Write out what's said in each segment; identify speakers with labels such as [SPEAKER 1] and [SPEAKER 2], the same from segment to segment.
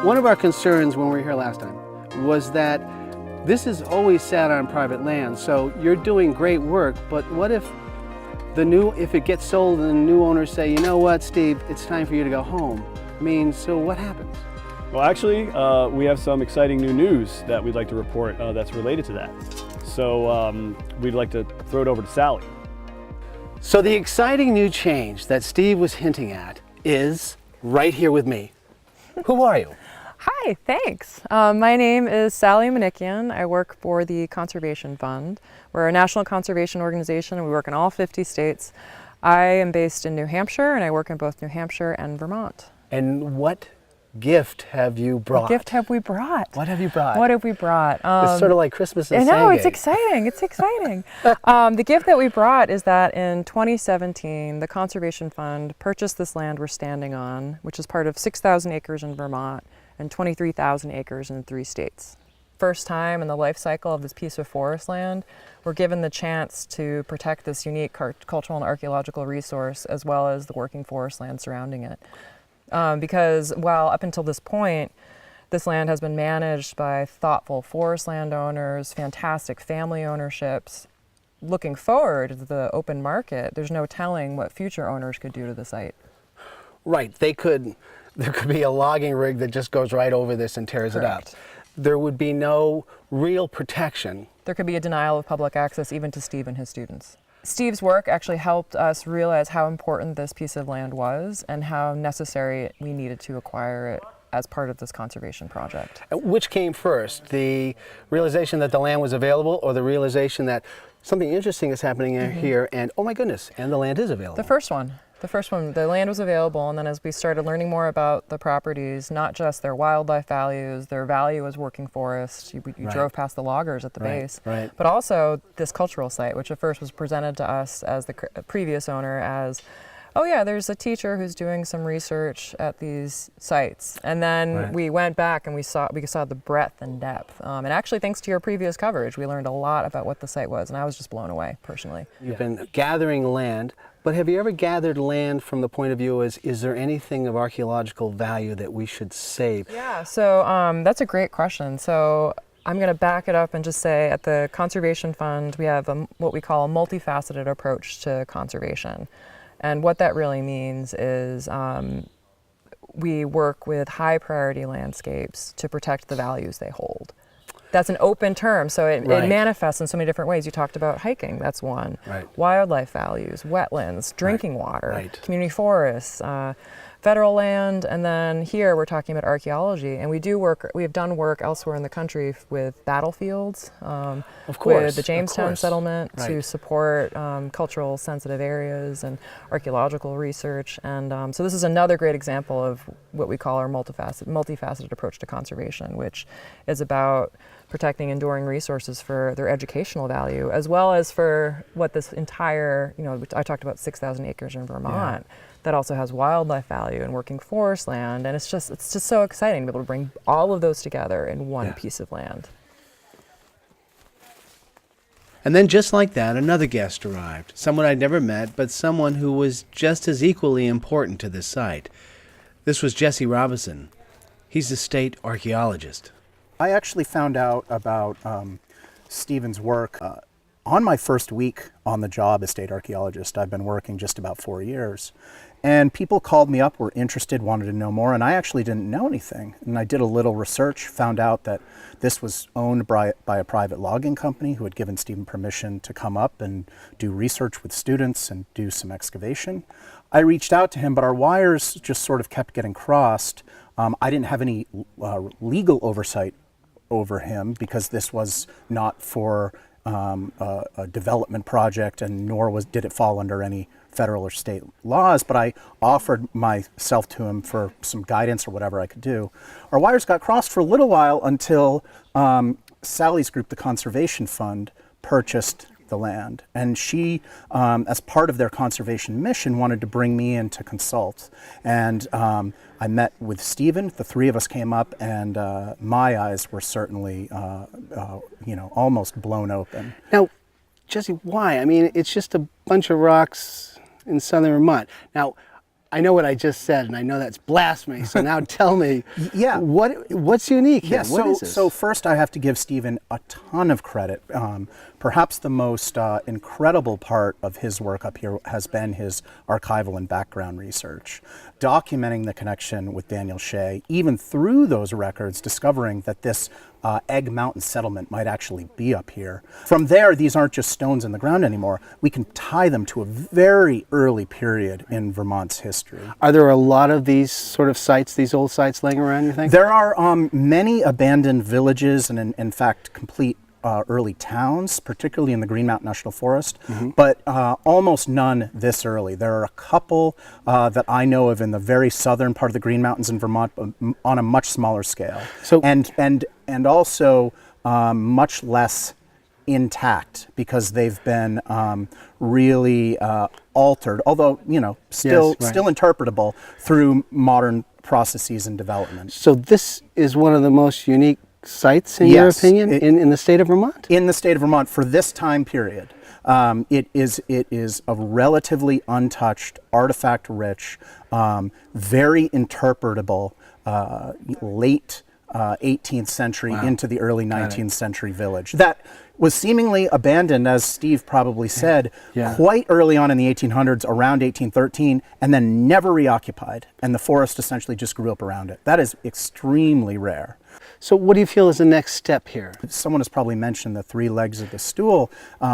[SPEAKER 1] One of our concerns when we were here last time was that this is always sat on private land, so you're doing great work, but what if if it gets sold and the new owners say, you know what, Steve, it's time for you to go home? I mean, so what happens?
[SPEAKER 2] Well, actually, we have some exciting new news that we'd like to report that's related to that. So we'd like to throw it over to Sally.
[SPEAKER 1] So the exciting new change that Steve was hinting at is right here with me. Who are you?
[SPEAKER 3] Hi, thanks. My name is Sally Manikian. I work for the Conservation Fund. We're a national conservation organization and we work in all 50 states. I am based in New Hampshire and I work in both New Hampshire and Vermont.
[SPEAKER 1] And what gift have you brought?
[SPEAKER 3] What gift have we brought?
[SPEAKER 1] What have you brought?
[SPEAKER 3] What have we brought?
[SPEAKER 1] It's sort of like Christmas in Sandgate.
[SPEAKER 3] I know, it's exciting, it's exciting. The gift that we brought is that in 2017, the Conservation Fund purchased this land we're standing on, which is part of 6,000 acres in Vermont and 23,000 acres in 3 states. First time in the life cycle of this piece of forest land, we're given the chance to protect this unique cultural and archaeological resource as well as the working forest land surrounding it. Because while up until this point, this land has been managed by thoughtful forest landowners, fantastic family ownerships, looking forward to the open market, there's no telling what future owners could do to the site.
[SPEAKER 1] Right, there could be a logging rig that just goes right over this and tears
[SPEAKER 3] Correct.
[SPEAKER 1] it up. There would be no real protection.
[SPEAKER 3] There could be a denial of public access even to Steve and his students. Steve's work actually helped us realize how important this piece of land was and how necessary we needed to acquire it as part of this conservation project.
[SPEAKER 1] Which came first, the realization that the land was available or the realization that something interesting is happening here and, oh my goodness, and the land is available?
[SPEAKER 3] The first one. The land was available, and then as we started learning more about the properties, not just their wildlife values, their value as working forest, you drove past the loggers at the base, but also this cultural site, which at first was presented to us as the previous owner as, oh yeah, there's a teacher who's doing some research at these sites. And then we went back and we saw the breadth and depth. And actually, thanks to your previous coverage, we learned a lot about what the site was, and I was just blown away, personally.
[SPEAKER 1] You've been gathering land, but have you ever gathered land from the point of view as, is there anything of archaeological value that we should save?
[SPEAKER 3] Yeah, so that's a great question. So I'm going to back it up and just say at the Conservation Fund, we have what we call a multifaceted approach to conservation. And what that really means is we work with high priority landscapes to protect the values they hold. That's an open term, so it manifests in so many different ways. You talked about hiking, that's one. Wildlife values, wetlands, drinking water, community forests, federal land, and then here we're talking about archaeology. And we have done work elsewhere in the country with battlefields, with the Jamestown settlement to support cultural sensitive areas and archaeological research. And so this is another great example of what we call our multifaceted approach to conservation, which is about protecting enduring resources for their educational value, as well as for what this entire, I talked about 6,000 acres in Vermont, that also has wildlife value and working forest land, and it's just so exciting to be able to bring all of those together in one piece of land.
[SPEAKER 1] And then just like that, another guest arrived, someone I'd never met, but someone who was just as equally important to this site. This was Jesse Robinson. He's a state archaeologist.
[SPEAKER 4] I actually found out about Stephen's work on my first week on the job as state archaeologist. I've been working just about 4 years. And people called me up, were interested, wanted to know more, and I actually didn't know anything. And I did a little research, found out that this was owned by a private logging company who had given Stephen permission to come up and do research with students and do some excavation. I reached out to him, but our wires just sort of kept getting crossed. I didn't have any legal oversight over him because this was not for a development project, and nor did it fall under any federal or state laws, but I offered myself to him for some guidance or whatever I could do. Our wires got crossed for a little while until Sally's group, the Conservation Fund, purchased the land. And she, as part of their conservation mission, wanted to bring me in to consult. And I met with Stephen, the three of us came up, and my eyes were certainly, almost blown open.
[SPEAKER 1] Now, Jesse, why? I mean, it's just a bunch of rocks in southern Vermont. Now, I know what I just said, and I know that's blasphemy. So now tell me,
[SPEAKER 4] Yeah.
[SPEAKER 1] what's unique here?
[SPEAKER 4] Yeah,
[SPEAKER 1] What is this?
[SPEAKER 4] so first I have to give Stephen a ton of credit. Perhaps the most incredible part of his work up here has been his archival and background research, documenting the connection with Daniel Shay, even through those records, discovering that this Egg Mountain settlement might actually be up here. From there, these aren't just stones in the ground anymore. We can tie them to a very early period in Vermont's history.
[SPEAKER 1] Are there a lot of these sort of sites, these old sites laying around, you think?
[SPEAKER 4] There are many abandoned villages and, in fact, complete early towns, particularly in the Green Mountain National Forest, but almost none this early. There are a couple that I know of in the very southern part of the Green Mountains in Vermont, but on a much smaller scale.
[SPEAKER 1] So-
[SPEAKER 4] and also much less intact because they've been really altered, although still
[SPEAKER 1] Yes, right.
[SPEAKER 4] interpretable through modern processes and development.
[SPEAKER 1] So this is one of the most unique sites, in your
[SPEAKER 4] Yes,
[SPEAKER 1] opinion, in the state of Vermont?
[SPEAKER 4] In the state of Vermont for this time period. It is a relatively untouched, artifact-rich, very interpretable, late 18th century into the early 19th century village that was seemingly abandoned, as Steve probably said, quite early on in the 1800s, around 1813, and then never reoccupied. And the forest essentially just grew up around it. That is extremely rare.
[SPEAKER 1] So what do you feel is the next step here?
[SPEAKER 4] Someone has probably mentioned the three legs of the stool.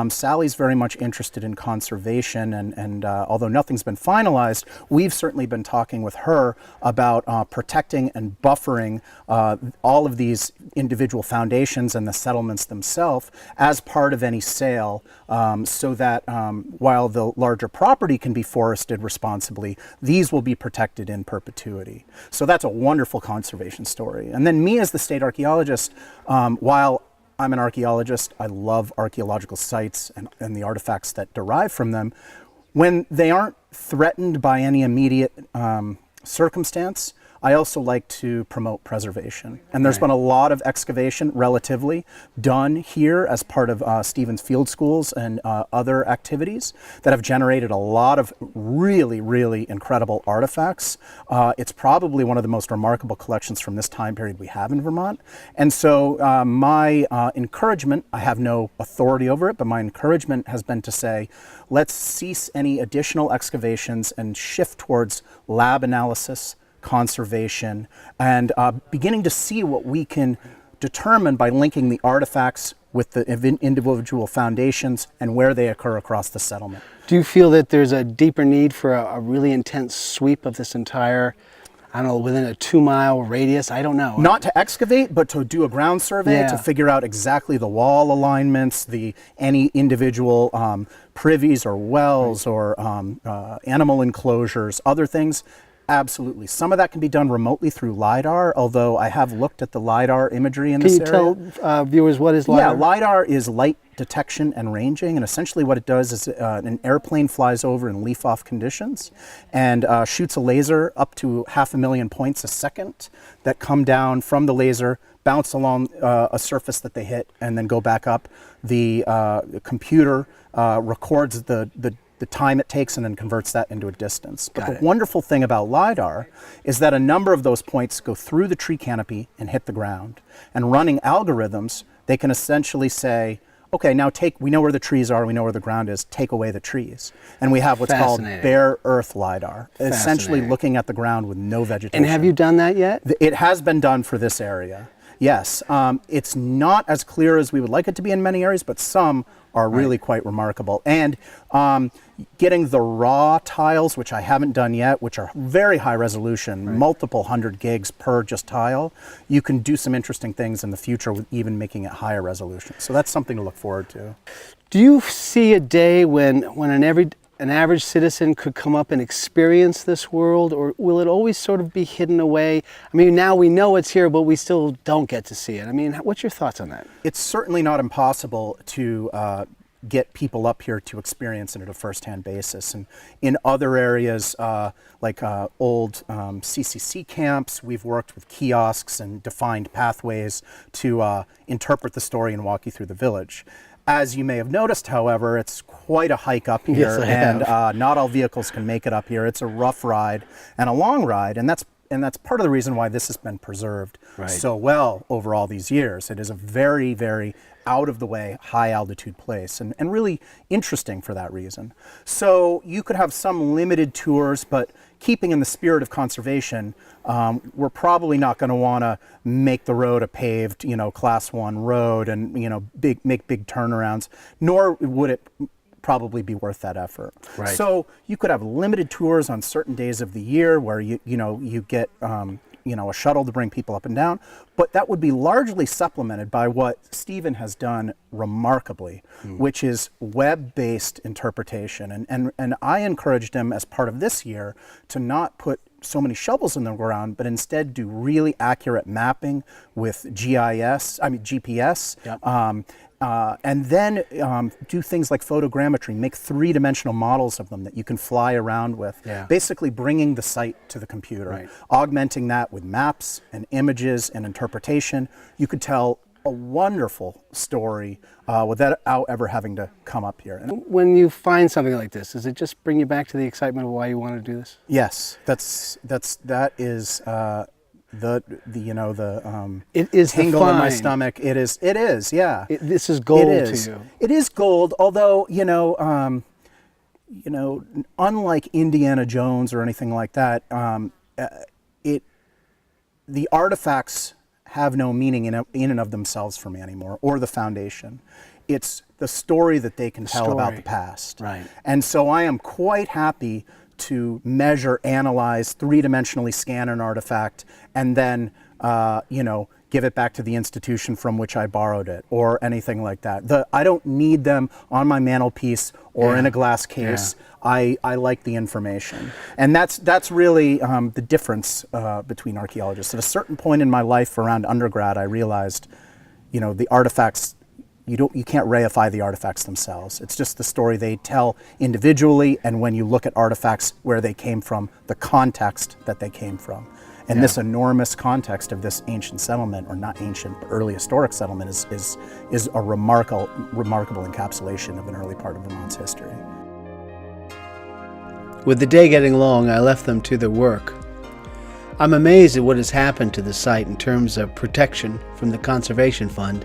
[SPEAKER 4] Sally's very much interested in conservation, and although nothing's been finalized, we've certainly been talking with her about protecting and buffering all of these individual foundations and the settlements themselves as part of any sale, so that while the larger property can be forested responsibly, these will be protected in perpetuity. So that's a wonderful conservation story. And then me as the state archaeologist, while I'm an archaeologist, I love archaeological sites and the artifacts that derive from them. When they aren't threatened by any immediate circumstance, I also like to promote preservation. And there's been a lot of excavation, relatively, done here as part of Stevens Field Schools and other activities that have generated a lot of really, really incredible artifacts. It's probably one of the most remarkable collections from this time period we have in Vermont. And so my encouragement, I have no authority over it, but my encouragement has been to say, let's cease any additional excavations and shift towards lab analysis, conservation, and beginning to see what we can determine by linking the artifacts with the individual foundations and where they occur across the settlement.
[SPEAKER 1] Do you feel that there's a deeper need for a really intense sweep of this entire, I don't know, within a 2-mile radius? I don't know.
[SPEAKER 4] Not to excavate, but to do a ground survey,
[SPEAKER 1] Yeah.
[SPEAKER 4] to figure out exactly the wall alignments, any individual privies or wells or animal enclosures, other things. Absolutely. Some of that can be done remotely through LiDAR, although I have looked at the LiDAR imagery in this area.
[SPEAKER 1] Can you tell viewers what is LiDAR?
[SPEAKER 4] Yeah, LiDAR is light detection and ranging, and essentially what it does is an airplane flies over in leaf-off conditions and shoots a laser up to 500,000 points a second that come down from the laser, bounce along a surface that they hit, and then go back up. The computer records the time it takes and then converts that into a distance. But the wonderful thing about LiDAR is that a number of those points go through the tree canopy and hit the ground. And running algorithms, they can essentially say, okay, now we know where the trees are, we know where the ground is, take away the trees. And we have what's called bare earth LiDAR, essentially looking at the ground with no vegetation.
[SPEAKER 1] And have you done that yet?
[SPEAKER 4] It has been done for this area. Yes, it's not as clear as we would like it to be in many areas, but some are really quite remarkable. And getting the raw tiles, which I haven't done yet, which are very high resolution, multiple 100 gigs per just tile, you can do some interesting things in the future with even making it higher resolution. So that's something to look forward to.
[SPEAKER 1] Do you see a day when an average citizen could come up and experience this world, or will it always sort of be hidden away? I mean, now we know it's here, but we still don't get to see it. I mean, what's your thoughts on that?
[SPEAKER 4] It's certainly not impossible to get people up here to experience it at a first-hand basis. And in other areas, like old CCC camps, we've worked with kiosks and defined pathways to interpret the story and walk you through the village. As you may have noticed, however, it's quite a hike up here,
[SPEAKER 1] Yes, I have.
[SPEAKER 4] and not all vehicles can make it up here. It's a rough ride and a long ride, and that's part of the reason why this has been preserved
[SPEAKER 1] Right.
[SPEAKER 4] so well over all these years. It is a very, very out of the way, high altitude place, and really interesting for that reason. So you could have some limited tours, but keeping in the spirit of conservation, we're probably not going to want to make the road a paved, class 1 road and, make big turnarounds, nor would it probably be worth that effort.
[SPEAKER 1] Right.
[SPEAKER 4] So you could have limited tours on certain days of the year where you get a shuttle to bring people up and down, but that would be largely supplemented by what Stephen has done remarkably, which is web-based interpretation. And I encouraged him as part of this year to not put so many shovels in the ground, but instead do really accurate mapping with GPS.
[SPEAKER 1] Yep.
[SPEAKER 4] And then do things like photogrammetry, make 3-dimensional models of them that you can fly around with,
[SPEAKER 1] Yeah.
[SPEAKER 4] basically bringing the site to the computer,
[SPEAKER 1] Right.
[SPEAKER 4] augmenting that with maps and images and interpretation. You could tell a wonderful story without ever having to come up here. And
[SPEAKER 1] When you find something like this, does it just bring you back to the excitement of why you want to do this?
[SPEAKER 4] yes, that is
[SPEAKER 1] It is the
[SPEAKER 4] tingle in my
[SPEAKER 1] find.
[SPEAKER 4] stomach. It is, yeah.
[SPEAKER 1] This is gold
[SPEAKER 4] It is.
[SPEAKER 1] to you.
[SPEAKER 4] It is gold, although, unlike Indiana Jones or anything like that, the artifacts have no meaning in and of themselves for me anymore, or the foundation. It's the story that they can tell about
[SPEAKER 1] story.
[SPEAKER 4] the past.
[SPEAKER 1] Right.
[SPEAKER 4] And so I am quite happy to measure, analyze, 3-dimensionally scan an artifact, and then, give it back to the institution from which I borrowed it, or anything like that. I don't need them on my mantelpiece or in a glass case. I like the information. And that's really the difference between archaeologists. At a certain point in my life around undergrad, I realized, the artifacts, you can't reify the artifacts themselves. It's just the story they tell individually, and when you look at artifacts, where they came from, the context that they came from. And this enormous context of this ancient settlement, or not ancient, but early historic settlement, is a remarkable encapsulation of an early part of Vermont's history.
[SPEAKER 1] With the day getting long, I left them to their work. I'm amazed at what has happened to the site in terms of protection from the Conservation Fund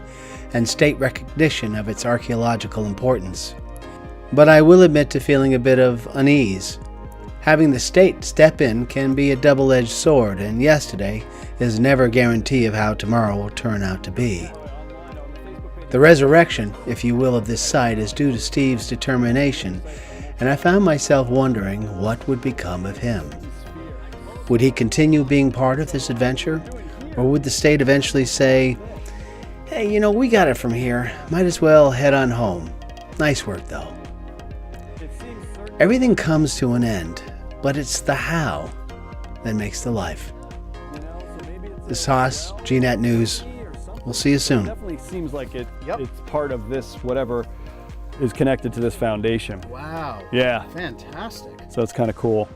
[SPEAKER 1] and state recognition of its archaeological importance. But I will admit to feeling a bit of unease. Having the state step in can be a double-edged sword, and yesterday is never a guarantee of how tomorrow will turn out to be. The resurrection, if you will, of this site is due to Steve's determination, and I found myself wondering what would become of him. Would he continue being part of this adventure, or would the state eventually say, "Hey, we got it from here, might as well head on home. Nice work, though." Everything comes to an end, but it's the how that makes the life. This is Haas, GNAT News. We'll see you soon.
[SPEAKER 2] Definitely seems like it's part of this, whatever is connected to this foundation.
[SPEAKER 1] Wow.
[SPEAKER 2] Yeah,
[SPEAKER 1] Fantastic.
[SPEAKER 2] so it's kind of cool.